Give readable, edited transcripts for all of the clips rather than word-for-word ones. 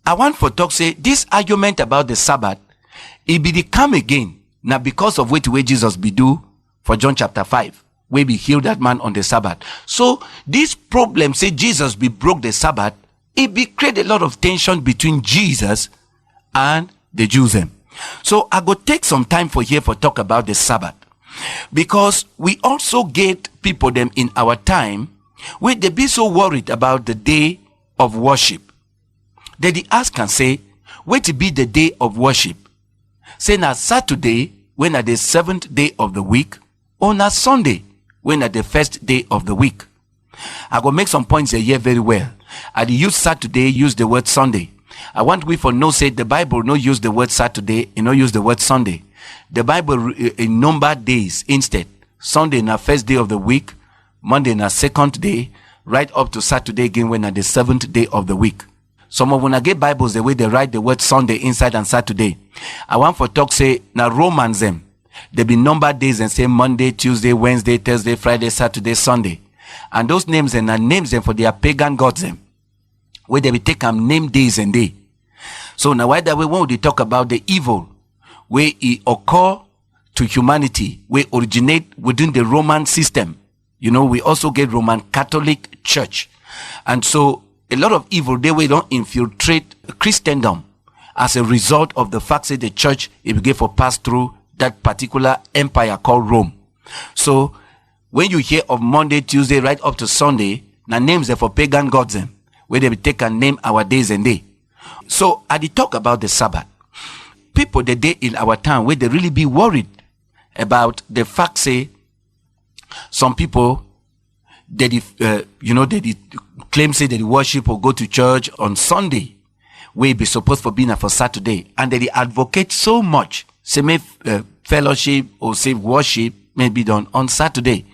I want for talk say this argument about the Sabbath, it be the come again. Now because of what way Jesus be do for John chapter 5, where be heal that man on the Sabbath. So this problem say Jesus be broke the Sabbath, it be create a lot of tension between Jesus and the Jews them. So I go take some time for here for talk about the Sabbath, because we also get people them in our time where they be so worried about the day of worship. They ask and say, where to be the day of worship? Say na Saturday when at the seventh day of the week, or na Sunday when at the first day of the week. I go make some points here very well. I use Saturday, use the word Sunday. I want we for no say the Bible no use the word Saturday, no use the word Sunday. The Bible in number days instead. Sunday na first day of the week, Monday na second day, right up to Saturday again when at the seventh day of the week. Some of when I get Bibles the way they write the word Sunday inside and Saturday. I want for talk say na Romans them. They be number days and say Monday, Tuesday, Wednesday, Thursday, Friday, Saturday, Sunday. And those names and names them for their pagan gods them, where they will take them name days and day. So now why that way when we talk about the evil where it occur to humanity, where originate within the Roman system, we also get Roman Catholic Church. And so a lot of evil they will don't infiltrate Christendom as a result of the fact that the church it began for pass through that particular empire called Rome. So when you hear of Monday, Tuesday, right up to Sunday, now names are for pagan gods them, where they will take and name our days and day. So I did talk about the Sabbath. People the day in our town where they really be worried about the fact say some people they they claim say that they worship or go to church on Sunday, where it be supposed for being for Saturday, and they advocate so much say may fellowship or say worship may be done on Saturday.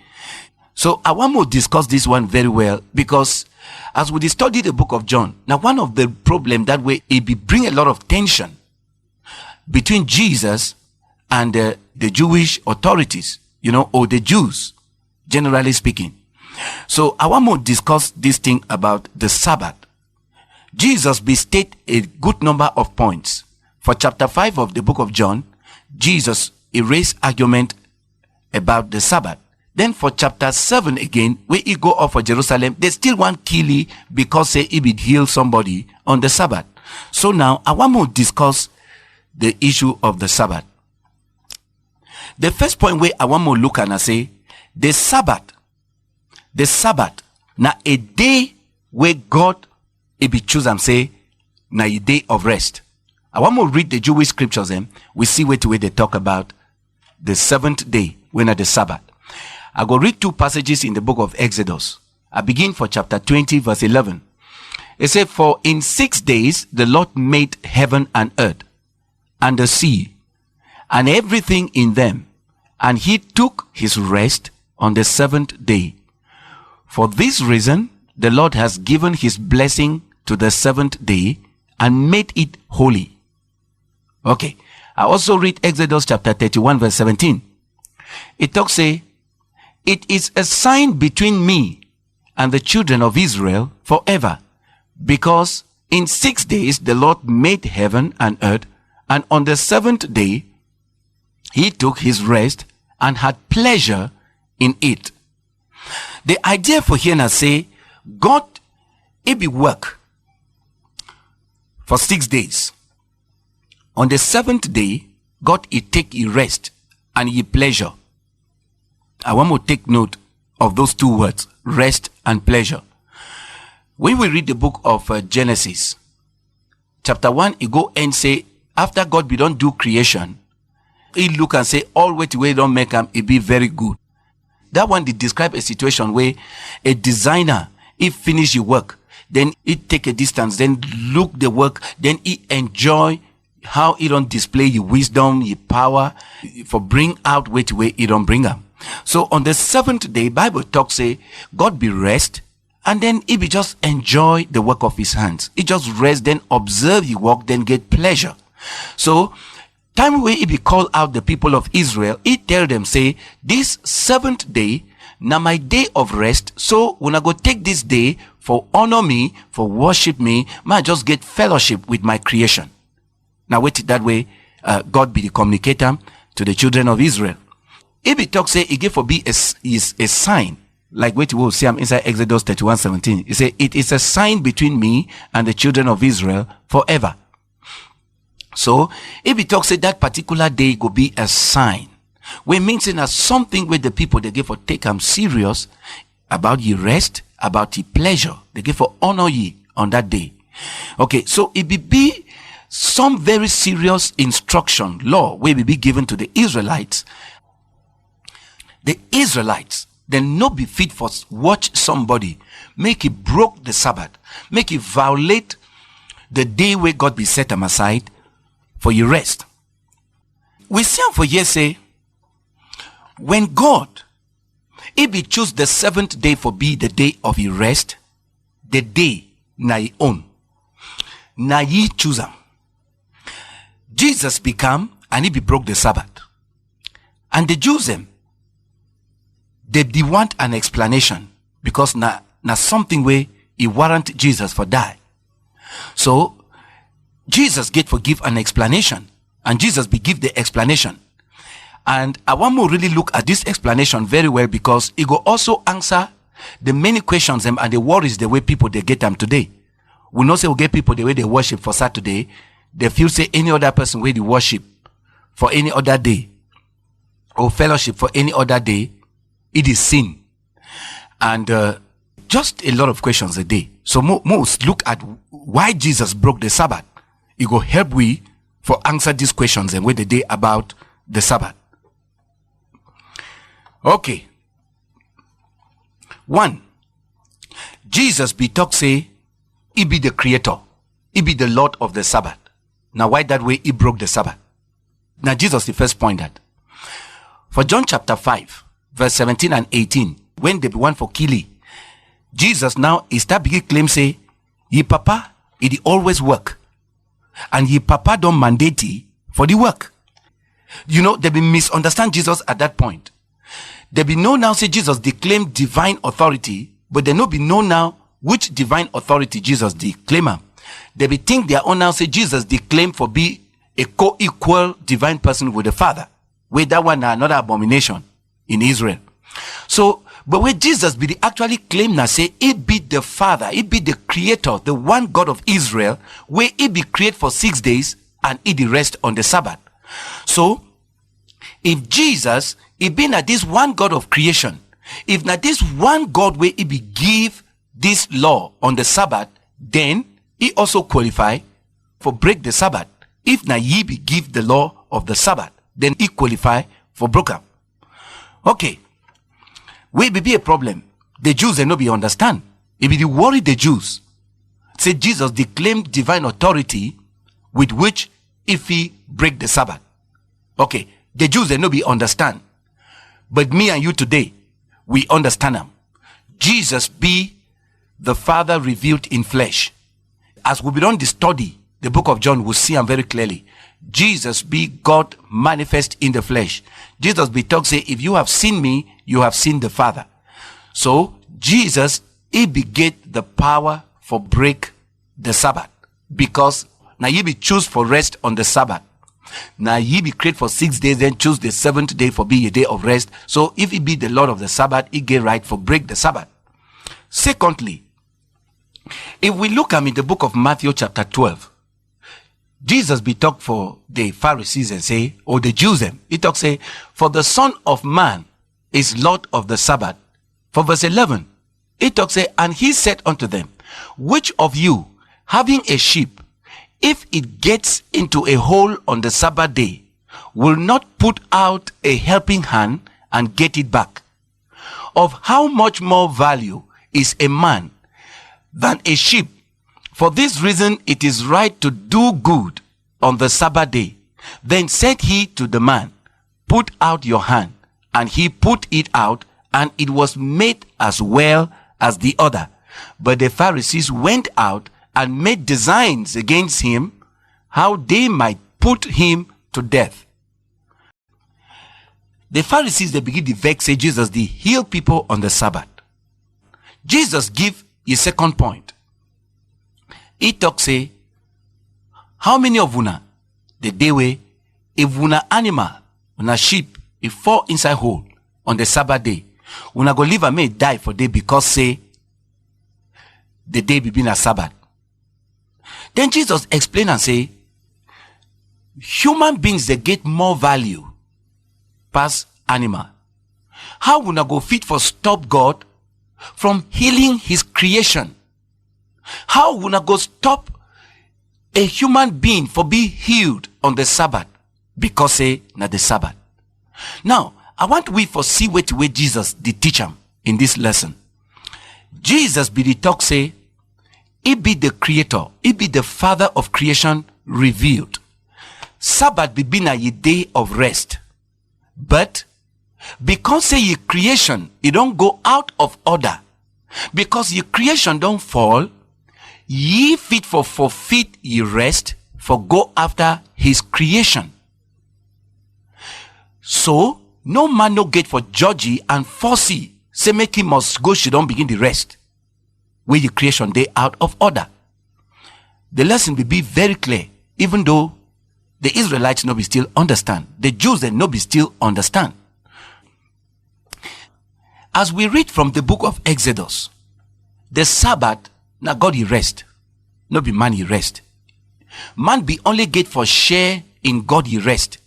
So I want to discuss this one very well, because as we study the book of John, now one of the problem that way it be bring a lot of tension between Jesus and the Jewish authorities, or the Jews, generally speaking. So I want to discuss this thing about the Sabbath. Jesus be state a good number of points. For chapter 5 of the book of John, Jesus erased argument about the Sabbath. Then for chapter 7 again, where he go up for Jerusalem, they still want kill him because say he would heal somebody on the Sabbath. So now I want to discuss the issue of the Sabbath. The first point where I want to look and I say, the Sabbath, now a day where God he be choose and say, now a day of rest. I want to read the Jewish scriptures then. We see where they talk about the seventh day when at the Sabbath. I go read two passages in the book of Exodus. I begin for chapter 20 verse 11. It says, for in 6 days the Lord made heaven and earth and the sea and everything in them, and he took his rest on the seventh day. For this reason the Lord has given his blessing to the seventh day and made it holy. Okay. I also read Exodus chapter 31 verse 17. It talks say, it is a sign between me and the children of Israel forever, because in 6 days the Lord made heaven and earth, and on the seventh day he took his rest and had pleasure in it. The idea for here now say, God, it be work for 6 days. On the seventh day, God, he take he rest and he pleasure. I want to take note of those two words, rest and pleasure. When we read the book of Genesis, chapter 1, he go and say, after God be don't do creation, he look and say, all way to way don't make him, it be very good. That one they describe a situation where a designer, he finish your work, then he take a distance, then look the work, then he enjoy how he don't display your wisdom, your power, for bring out way to way he don't bring them. So on the seventh day, Bible talks say, God be rest, and then he be just enjoy the work of his hands. He just rest, then observe his work, then get pleasure. So time where he be call out the people of Israel, he tell them say, this seventh day, now my day of rest, so when I go take this day for honor me, for worship me, might just get fellowship with my creation. Now wait that way, God be the communicator to the children of Israel. If he talks, say, he gave for be is a sign. Like what we will see inside Exodus 31:17. He said, it is a sign between me and the children of Israel forever. So, if he talks, say, that particular day could be a sign. We means it as something where the people, they give for take them serious about ye rest, about ye pleasure. They give for honor ye on that day. Okay, so it be some very serious instruction, law, will be given to the Israelites. The Israelites, they not be fit for watch somebody, make it broke the Sabbath, make it violate the day where God be set them aside for your rest. We see for years say, when God, if he choose the seventh day for be the day of your rest, the day na ye own, na ye choose him. Jesus become and he be broke the Sabbath, and the Jews them, they want an explanation because na something where he warrant Jesus for die. So Jesus get forgive an explanation, and Jesus be give the explanation. And I want to really look at this explanation very well, because it will also answer the many questions and the worries the way people they get them today. We know say we get people the way they worship for Saturday, they feel say any other person way they worship for any other day or fellowship for any other day, it is sin. And just a lot of questions a day. So most look at why Jesus broke the Sabbath. It will help we for answer these questions and what the day about the Sabbath. Okay. 1. Jesus be talk say he be the creator. He be the Lord of the Sabbath. Now why that way he broke the Sabbath? Now Jesus the first point that. For John chapter 5, verse 17 and 18, when they want for killing, Jesus now is that big claim say, ye papa, it always work. And ye papa don't mandate ye for the work. You know, they be misunderstand Jesus at that point. They be know now say Jesus declaim divine authority, but they no be know now which divine authority Jesus declaim. They be think their own now say Jesus declaim for be a co-equal divine person with the Father. Where that one another abomination in Israel. So, but where Jesus be the actually claim now say he be the Father, he be the creator, the one God of Israel, where he be create for 6 days and he the rest on the Sabbath. So, if Jesus, he be not this one God of creation, if not this one God where he be give this law on the Sabbath, then he also qualify for break the Sabbath. If not ye be give the law of the Sabbath, then he qualify for broken. Okay. Will be a problem. The Jews they no be understand. It be the worry the Jews. Say Jesus declaimed divine authority with which if he break the Sabbath. Okay. The Jews they no be understand. But me and you today, we understand them. Jesus be the Father revealed in flesh. As we be on the study, the book of John, we'll see him very clearly. Jesus be God manifest in the flesh. Jesus be talk say, if you have seen me, you have seen the Father. So Jesus, he beget the power for break the Sabbath, because now ye be choose for rest on the Sabbath. Now ye be create for 6 days, then choose the 7th day for be a day of rest. So if he be the Lord of the Sabbath, he get right for break the Sabbath. Secondly, if we look at in the book of Matthew chapter 12, Jesus be talk for the Pharisees and say, or the Jews them, he talk say, for the Son of Man is Lord of the Sabbath. For verse 11, he talk say, and he said unto them, which of you, having a sheep, if it gets into a hole on the Sabbath day, will not put out a helping hand and get it back? Of how much more value is a man than a sheep? For this reason, it is right to do good on the Sabbath day. Then said he to the man, put out your hand. And he put it out, and it was made as well as the other. But the Pharisees went out and made designs against him, how they might put him to death. The Pharisees, they begin to vex, say Jesus, they heal people on the Sabbath. Jesus give his second point. He talk say, how many of una the day way if una animal, una sheep, if fall inside hole on the Sabbath day, una go leave and may die for day because say the day be been a Sabbath. Then Jesus explain and say, human beings they get more value past animal. How una go fit for stop God from healing his creation? How una go stop a human being for be healed on the Sabbath because say na the Sabbath? Now, I want we for see way Jesus did teach him in this lesson. Jesus be the talk say, he be the creator, he be the father of creation revealed. Sabbath be been a day of rest. But because say your creation, it don't go out of order. Because your creation don't fall, ye fit for forfeit ye rest for go after his creation. So, no man no get for judge ye and force ye, say make him must go, she don't begin the rest. Where your creation day out of order. The lesson will be very clear, even though the Israelites no be still understand. The Jews they no be still understand. As we read from the book of Exodus, the Sabbath, now God he rest. No be man he rest. Man be only get for share in God he rest.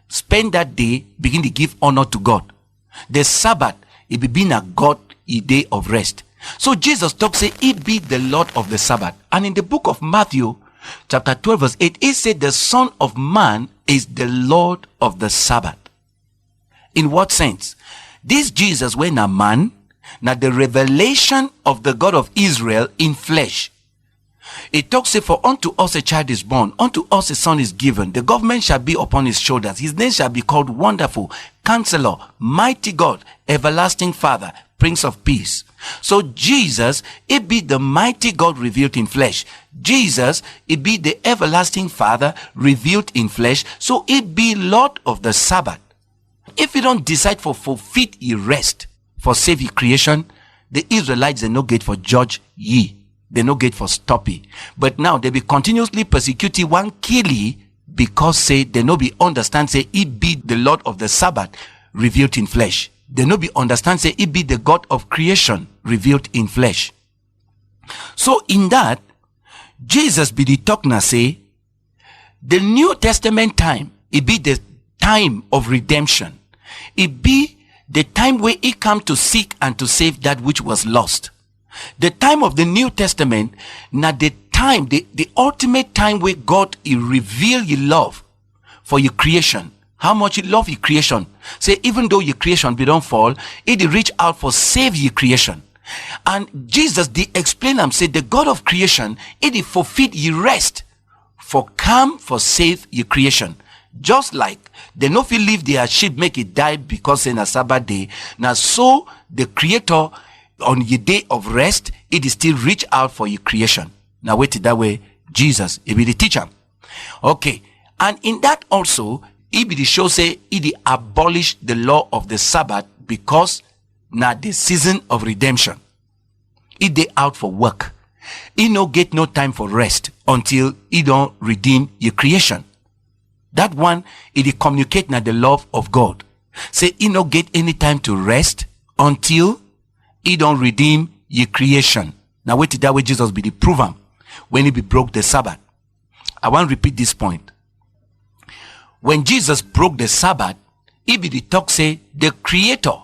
Spend that day, begin to give honor to God. The Sabbath, it be been a God a day of rest. So Jesus talks say, he be the Lord of the Sabbath. And in the book of Matthew, chapter 12 verse 8, it said the Son of Man is the Lord of the Sabbath. In what sense? This Jesus when a man, now the revelation of the God of Israel in flesh. It talks say, for unto us a child is born, unto us a son is given, the government shall be upon his shoulders, his name shall be called Wonderful, Counselor, Mighty God, Everlasting Father, Prince of Peace. So Jesus, it be the mighty God revealed in flesh. Jesus, it be the everlasting Father revealed in flesh. So it be Lord of the Sabbath. If you don't decide for forfeit ye rest, for save ye creation, the Israelites they no get for judge ye. They no get for stop ye. But now they be continuously persecute ye, one kill ye, because say they no be understand say it be the Lord of the Sabbath revealed in flesh. They no be understand say it be the God of creation revealed in flesh. So in that, Jesus be the talk na say, the New Testament time, it be the time of redemption. It be the time where he come to seek and to save that which was lost. The time of the New Testament, now the time, the ultimate time where God he reveal your love for your creation. How much you love your creation. Say, even though your creation be don't fall, it reach out for save your creation. And Jesus did explain and say, the God of creation, it forfeit your rest for come for save your creation. Just like they no fit leave their sheep make it die because in a Sabbath day. Now so the Creator on your day of rest, it is still reach out for your creation. Now wait it that way, Jesus, he be the teacher. Okay, and in that also, he be the show say he abolish the law of the Sabbath because now the season of redemption. He dey out for work. He no get no time for rest until he don't redeem your creation. That one, it communicate now the love of God. Say he no get any time to rest until he don't redeem your creation. Now wait till that way Jesus be the prove him when he be broke the Sabbath. I want to repeat this point. When Jesus broke the Sabbath, he be the talk say the Creator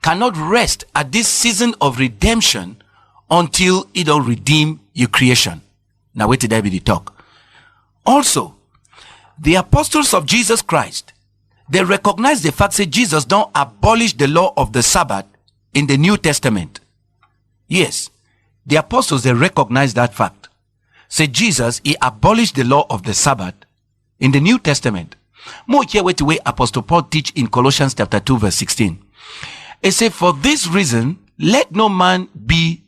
cannot rest at this season of redemption until he don't redeem your creation. Now wait till that be the talk. Also, the apostles of Jesus Christ, they recognize the fact that Jesus don't abolish the law of the Sabbath in the New Testament. Yes, the apostles, they recognize that fact. Say Jesus, he abolished the law of the Sabbath in the New Testament. More here wait the way Apostle Paul teach in Colossians chapter 2 verse 16. He said, for this reason, let no man be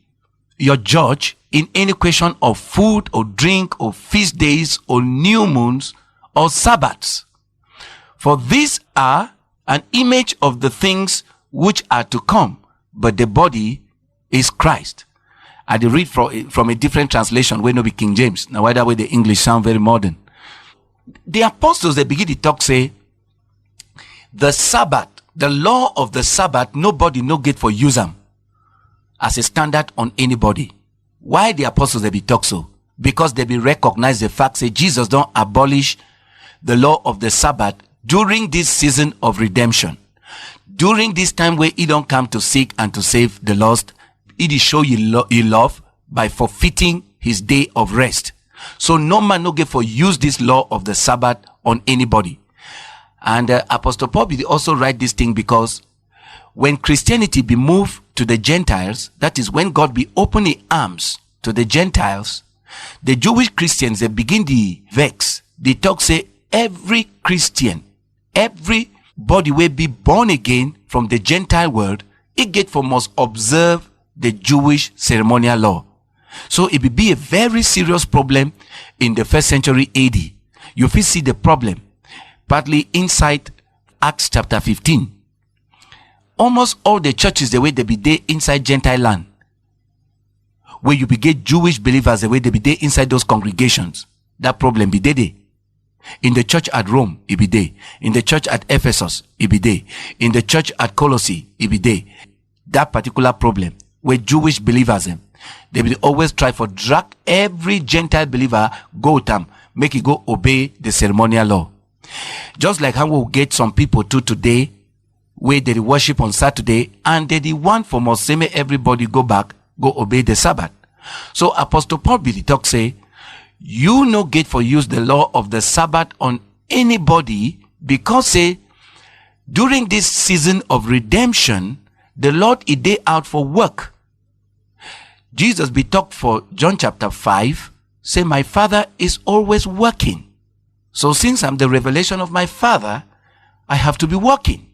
your judge in any question of food or drink or feast days or new moons or Sabbaths. For these are an image of the things which are to come, but the body is Christ. I dey read from a different translation wey no be King James. Now why that way the English sound very modern. The apostles, they begin to talk, say, the Sabbath, the law of the Sabbath, nobody no get for use them as a standard on anybody. Why the apostles they be talk so? Because they be recognize the fact, say Jesus don't abolish the law of the Sabbath during this season of redemption. During this time where he don't come to seek and to save the lost, he dey show you love by forfeiting his day of rest. So no man no get for use this law of the Sabbath on anybody. And Apostle Paul be also write this thing because when Christianity be moved to the Gentiles, that is when God be opening arms to the Gentiles, the Jewish Christians, they begin to vex. They talk, say, every Christian, everybody will be born again from the Gentile world, it get for must observe the Jewish ceremonial law. So it will be a very serious problem in the first century AD. You will see the problem partly inside Acts chapter 15. Almost all the churches, the way they be there inside Gentile land, where you be get Jewish believers, the way they be there inside those congregations, that problem be there. In the church at Rome, it be there. In the church at Ephesus, it be there. In the church at Colossae, it be there. That particular problem, where Jewish believers, they will always try for drag every Gentile believer, go with them, make it go obey the ceremonial law. Just like how we'll get some people to today, where they worship on Saturday, and they want for more same everybody go back, go obey the Sabbath. So Apostle Paul be the talk, say, you no get for use the law of the Sabbath on anybody, because say during this season of redemption, the Lord is day out for work. Jesus be talk for John chapter 5, say, my Father is always working. So since I'm the revelation of my Father, I have to be working.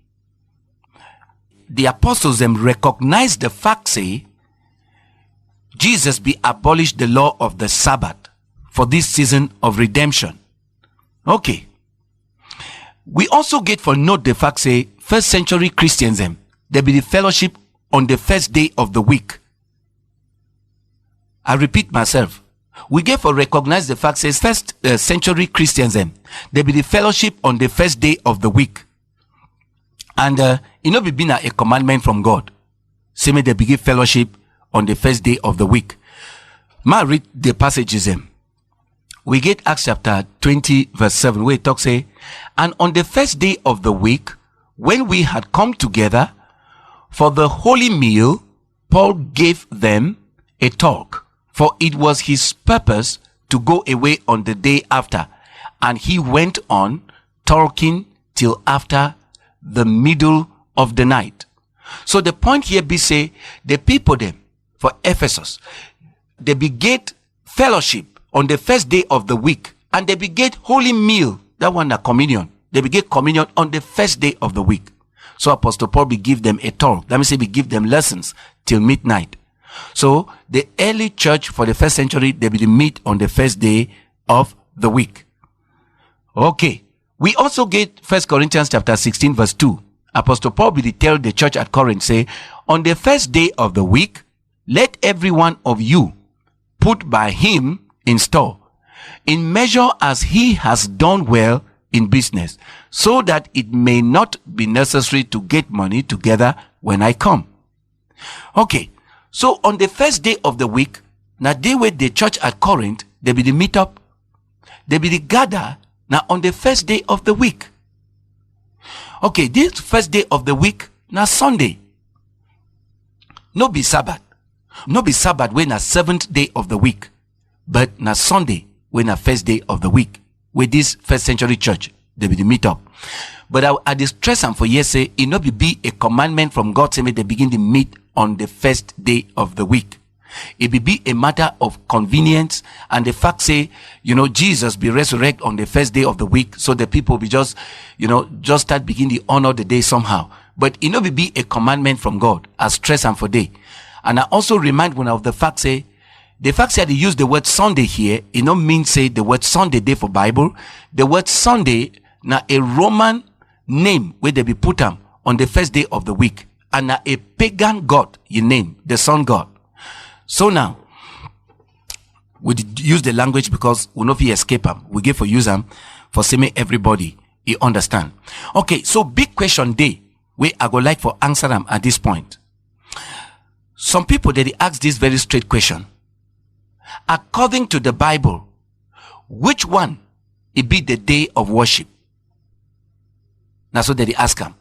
The apostles them recognize the fact, say, Jesus be abolished the law of the Sabbath for this season of redemption. Okay. We also get for note the fact, say, first century Christians them, they be the fellowship on the first day of the week. I repeat myself. We get for recognize the fact, says first century Christians them, they be the fellowship on the first day of the week. And it not be been a commandment from God. Say me they begin fellowship on the first day of the week. Ma read the passages them. We get Acts chapter 20 verse 7 where it talks, say, and on the first day of the week, when we had come together for the holy meal, Paul gave them a talk, for it was his purpose to go away on the day after, and he went on talking till after the middle of the night. So the point here be, say, the people them for Ephesus, they began fellowship on the first day of the week, and they began holy meal, that one, the communion. They began communion on the first day of the week. So Apostle Paul be give them a talk. That means he be give them lessons till midnight. So the early church for the first century, they be meet on the first day of the week. Okay. We also get 1 Corinthians chapter 16 verse 2. Apostle Paul be tell the church at Corinth, say, on the first day of the week, let every one of you put by him in store, in measure as he has done well in business, so that it may not be necessary to get money together when I come. Okay, so on the first day of the week, now they were the church at Corinth, they be the meet up, they be the gather, now on the first day of the week. Okay, this first day of the week, now Sunday. No be Sabbath. No be Sabbath when na seventh day of the week. But na Sunday when na first day of the week. With this first century church, they be the meet up. But I distress am for years, say, it not be a commandment from God, say, may they begin to meet on the first day of the week. It be a matter of convenience, and the fact, say, Jesus be resurrect on the first day of the week, so the people be just start begin to honor the day somehow. But it not be a commandment from God, as stress am for day. And I also remind one of the fact, say, the fact that they use the word Sunday here, it don't mean, say, the word Sunday day for Bible. The word Sunday, now a Roman name where they be put on the first day of the week. And now a pagan god, you name, the sun god. So now, We use the language because we know if he escape them. We give for use them for saying everybody he understand. Okay, so big question day where I go like for answer them at this point. Some people they ask this very straight question. According to the Bible, which one it be the day of worship? That's what they ask them.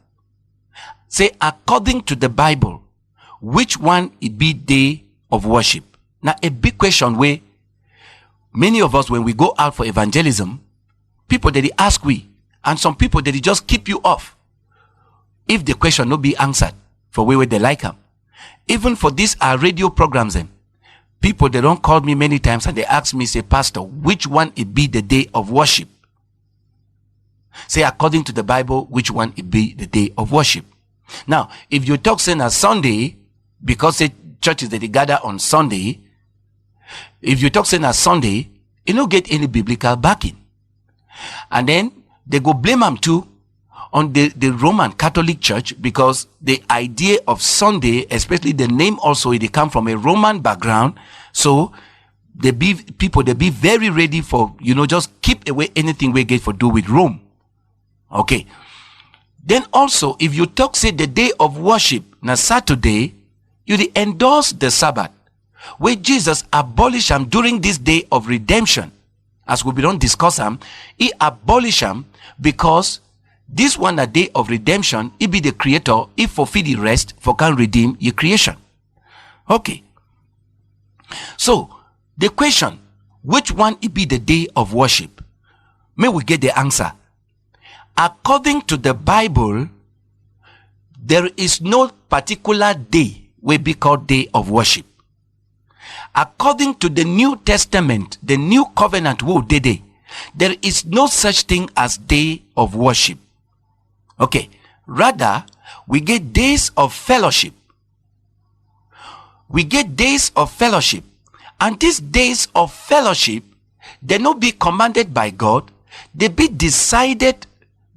Say, according to the Bible, which one it be day of worship? Now, a big question where many of us, when we go out for evangelism, people that they ask we, and some people that they just keep you off if the question not be answered for where they like them. Even for these radio programs, people they don't call me many times and they ask me, say, Pastor, which one it be the day of worship? Say, according to the Bible, which one it be the day of worship? Now, if you talk saying a Sunday, because say churches that they gather on Sunday, if you talk saying a Sunday, you don't get any biblical backing. And then they go blame them too on the Roman Catholic Church, because the idea of Sunday, especially the name also, they come from a Roman background. So they be people, they be very ready for, just keep away anything we get for do with Rome. Okay. Then also, if you talk, say, the day of worship, now Saturday, you endorse the Sabbath, where Jesus abolished them during this day of redemption. As we don't discuss them, he abolished them because this one, a day of redemption, he be the creator, he fulfill the rest, for can redeem your creation. Okay. So, the question, which one it be the day of worship? May we get the answer. According to the Bible, there is no particular day will be called day of worship. According to the New Testament, the New Covenant day, there is no such thing as day of worship. Okay, rather, we get days of fellowship. We get days of fellowship. And these days of fellowship, they not be commanded by God, they be decided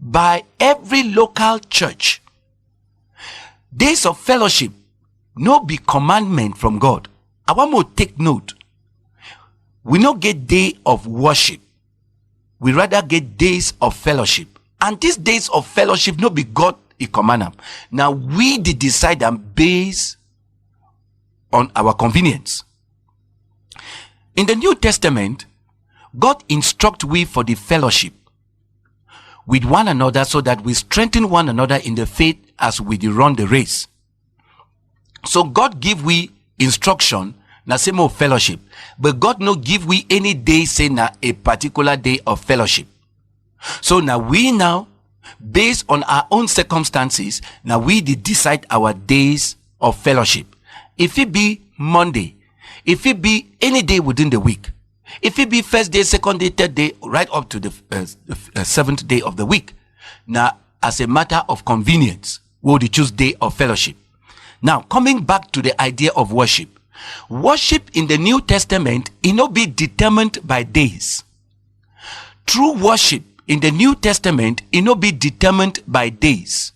by every local church. Days of fellowship no be commandment from God. I want more take note. We not get day of worship. We rather get days of fellowship. And these days of fellowship no be God he command them. Now we decide them based on our convenience. In the New Testament, God instruct we for the fellowship with one another so that we strengthen one another in the faith as we run the race. So God give we instruction, na say more fellowship. But God no give we any day say na a particular day of fellowship. So now we based on our own circumstances, now we decide our days of fellowship. If it be Monday, if it be any day within the week, if it be first day, second day, third day, right up to the seventh day of the week. Now, as a matter of convenience, we would choose day of fellowship. Now, coming back to the idea of worship. Worship in the New Testament, it not be determined by days. True worship in the New Testament, it not be determined by days.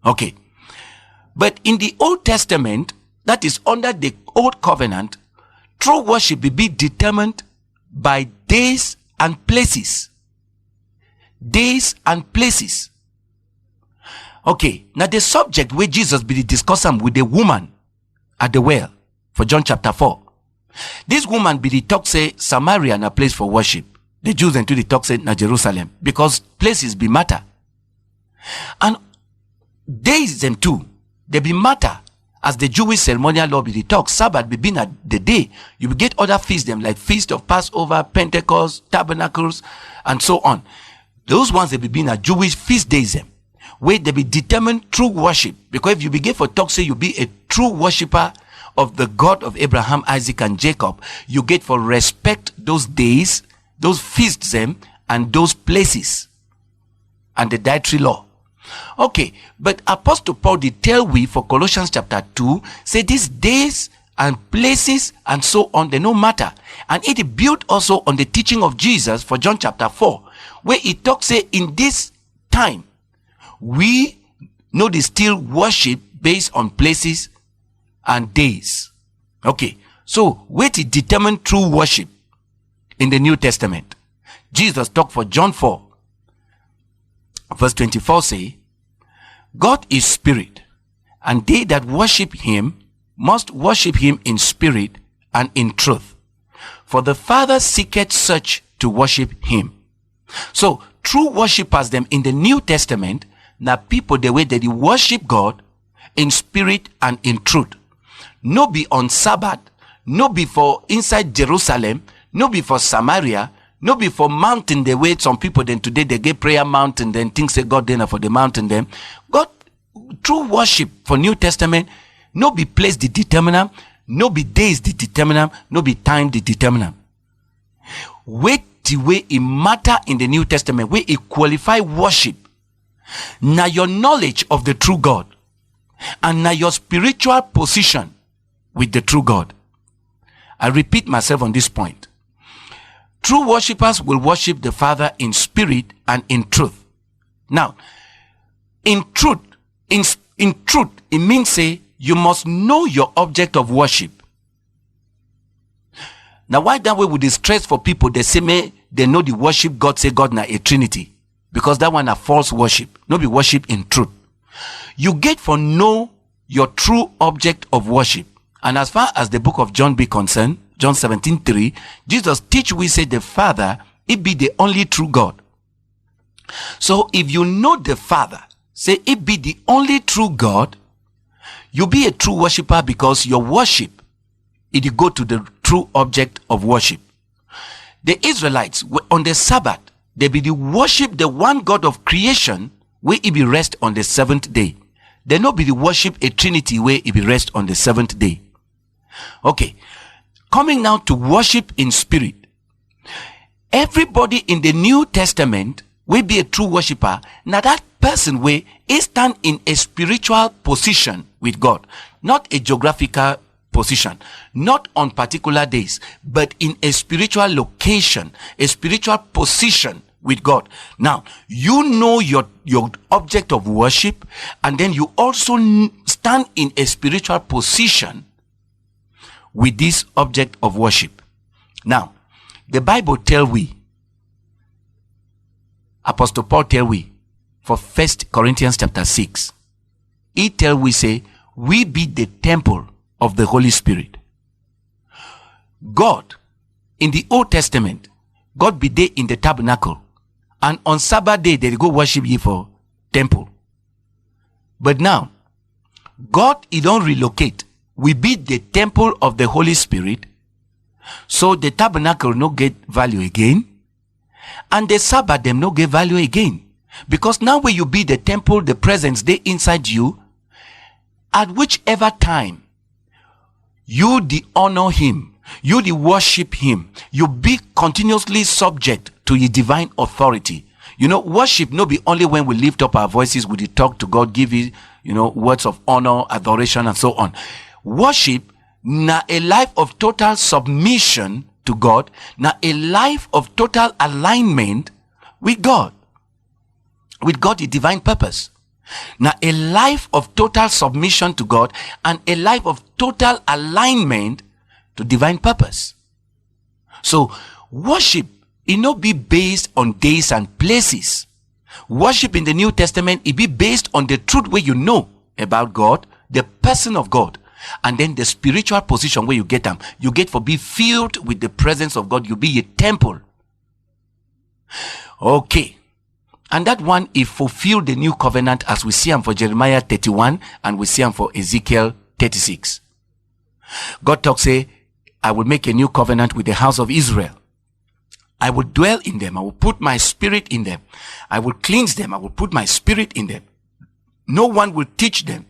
Okay. But in the Old Testament, that is under the Old Covenant, true worship will be determined by days and places. Days and places. Okay, now the subject where Jesus be discussing with the woman at the well for John chapter 4. This woman be the talk say Samaria na place for worship. The Jews into the talk say na Jerusalem because places be matter. And days them too, they be matter. As the Jewish ceremonial law be the talk, Sabbath be been at the day. You will get other feasts them like Feast of Passover, Pentecost, Tabernacles, and so on. Those ones they be been at Jewish feast days them, where they be determined true worship. Because if you begin for talk say you be a true worshipper of the God of Abraham, Isaac, and Jacob, you get for respect those days, those feasts them, and those places, and the dietary law. Okay, but Apostle Paul did tell we for Colossians chapter 2, say these days and places and so on, they no matter. And it built also on the teaching of Jesus for John chapter 4, where he talks say in this time, we know they still worship based on places and days. Okay, so where to determine true worship? in the New Testament. Jesus talked for John 4. Verse 24 say, God is spirit, and they that worship him must worship him in spirit and in truth. For the Father seeketh such to worship him. So, true worshippers them in the New Testament, now people the way that they worship God in spirit and in truth. No be on Sabbath, no be for inside Jerusalem, no be for Samaria, no be for mountain the way some people then today they get prayer mountain, then things say God dinner for the mountain them. God, true worship for New Testament, no be place the determinant, no be days the determinant, no be time the determinant. Wait the way it matter in the New Testament, where it qualify worship. Now your knowledge of the true God, and now your spiritual position with the true God. I repeat myself on this point. True worshippers will worship the Father in spirit and in truth. Now, in truth, in truth, it means say you must know your object of worship. Now, why that way would it stress for people? They say, they know the worship God, say God na a Trinity. Because that one a false worship. No be worship in truth. You get for know your true object of worship. And as far as the book of John be concerned, John 17:3, Jesus teach we say the Father, it be the only true God. So if you know the Father, say it be the only true God, you be a true worshiper because your worship, it go to the true object of worship. The Israelites on the Sabbath, they be the worship the one God of creation, where it be rest on the seventh day. They not be the worship a Trinity where it be rest on the seventh day. Okay, coming now to worship in spirit. Everybody in the New Testament will be a true worshiper. Now that person where he stand in a spiritual position with God, not a geographical position, not on particular days, but in a spiritual location, a spiritual position with God. Now, you know your object of worship, and then you also stand in a spiritual position with this object of worship. Now, the Bible tell we, Apostle Paul tell we, for 1 Corinthians chapter 6, he tell we say, we be the temple of the Holy Spirit. God, in the Old Testament, God be there in the tabernacle, and on Sabbath day they go worship ye for temple. But now, God, he don't relocate. We be the temple of the Holy Spirit, so the tabernacle no get value again, and the Sabbath them no get value again. Because now when you be the temple, the presence they inside you, at whichever time you the honor him, you the worship him, you be continuously subject to his divine authority. You know, worship no be only when we lift up our voices, we talk to God, give you, words of honor, adoration, and so on. Worship na a life of total submission to God, na a life of total alignment with God, the divine purpose. Now, a life of total submission to God and a life of total alignment to divine purpose. So, worship, it not be based on days and places. Worship in the New Testament, it be based on the truth where you know about God, the person of God, and then the spiritual position where you get them. You get for be filled with the presence of God. You be a temple. Okay. And that one, it fulfilled the new covenant as we see them for Jeremiah 31 and we see them for Ezekiel 36. God talks, say, I will make a new covenant with the house of Israel. I will dwell in them. I will put my spirit in them. I will cleanse them. I will put my spirit in them. No one will teach them,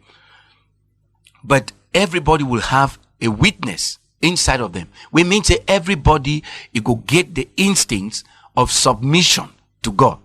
but everybody will have a witness inside of them. We mean say everybody, it will get the instincts of submission to God.